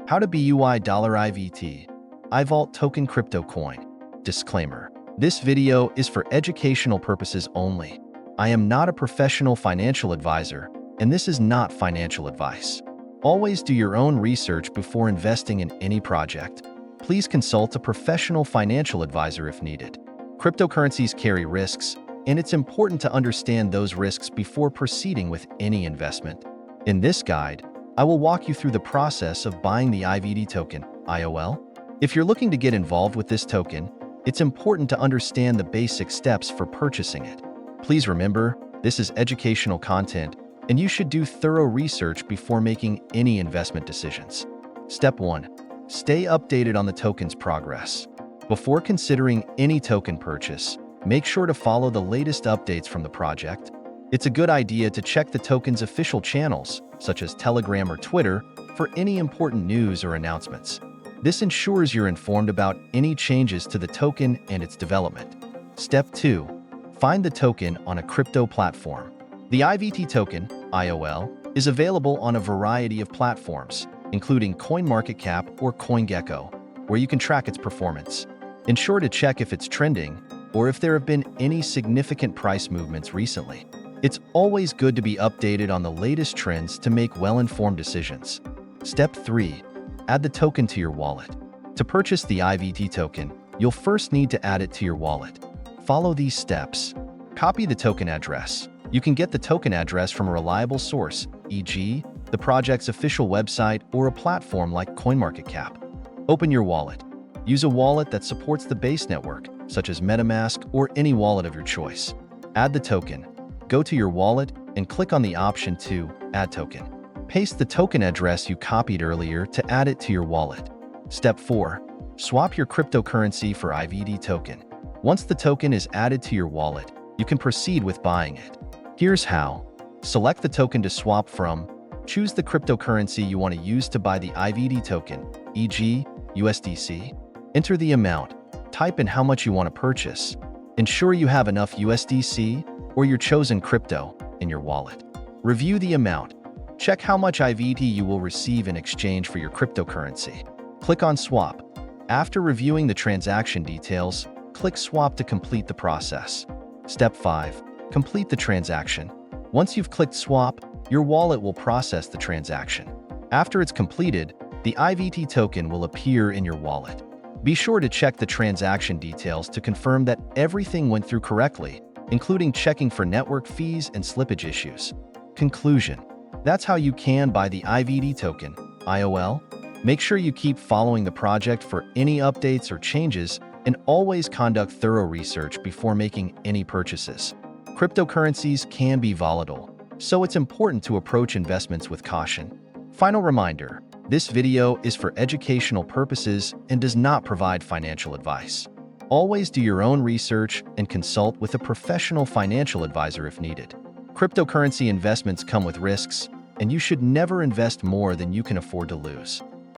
How to BUI $IVT iVAULT token crypto coin. Disclaimer. This video is for educational purposes only. I am not a professional financial advisor, and this is not financial advice. Always do your own research before investing in any project. Please consult a professional financial advisor if needed. Cryptocurrencies carry risks, and it's important to understand those risks before proceeding with any investment. In this guide, I will walk you through the process of buying the IVT token, IOL. If you're looking to get involved with this token, it's important to understand the basic steps for purchasing it. Please remember, this is educational content, and you should do thorough research before making any investment decisions. Step 1. Stay updated on the token's progress. Before considering any token purchase, make sure to follow the latest updates from the project. It's a good idea to check the token's official channels, such as Telegram or Twitter, for any important news or announcements. This ensures you're informed about any changes to the token and its development. Step 2. Find the token on a crypto platform. The IVT token, IOL, is available on a variety of platforms, including CoinMarketCap or CoinGecko, where you can track its performance. Ensure to check if it's trending or if there have been any significant price movements recently. It's always good to be updated on the latest trends to make well-informed decisions. Step 3. Add the token to your wallet. To purchase the IVT token, you'll first need to add it to your wallet. Follow these steps. Copy the token address. You can get the token address from a reliable source, e.g., the project's official website or a platform like CoinMarketCap. Open your wallet. Use a wallet that supports the Base network, such as MetaMask or any wallet of your choice. Add the token. Go to your wallet and click on the option to Add Token. Paste the token address you copied earlier to add it to your wallet. Step 4. Swap your cryptocurrency for IVT token. Once the token is added to your wallet, you can proceed with buying it. Here's how. Select the token to swap from. Choose the cryptocurrency you want to use to buy the IVT token, e.g., USDC. Enter the amount. Type in how much you want to purchase. Ensure you have enough USDC or your chosen crypto in your wallet. Review the amount. Check how much IVT you will receive in exchange for your cryptocurrency. Click on Swap. After reviewing the transaction details, click Swap to complete the process. Step 5. Complete the transaction. Once you've clicked Swap, your wallet will process the transaction. After it's completed, the IVT token will appear in your wallet. Be sure to check the transaction details to confirm that everything went through correctly, including checking for network fees and slippage issues. Conclusion. That's how you can buy the IVT token, IOL. Make sure you keep following the project for any updates or changes, and always conduct thorough research before making any purchases. Cryptocurrencies can be volatile, so it's important to approach investments with caution. Final reminder, this video is for educational purposes and does not provide financial advice. Always do your own research and consult with a professional financial advisor if needed. Cryptocurrency investments come with risks, and you should never invest more than you can afford to lose.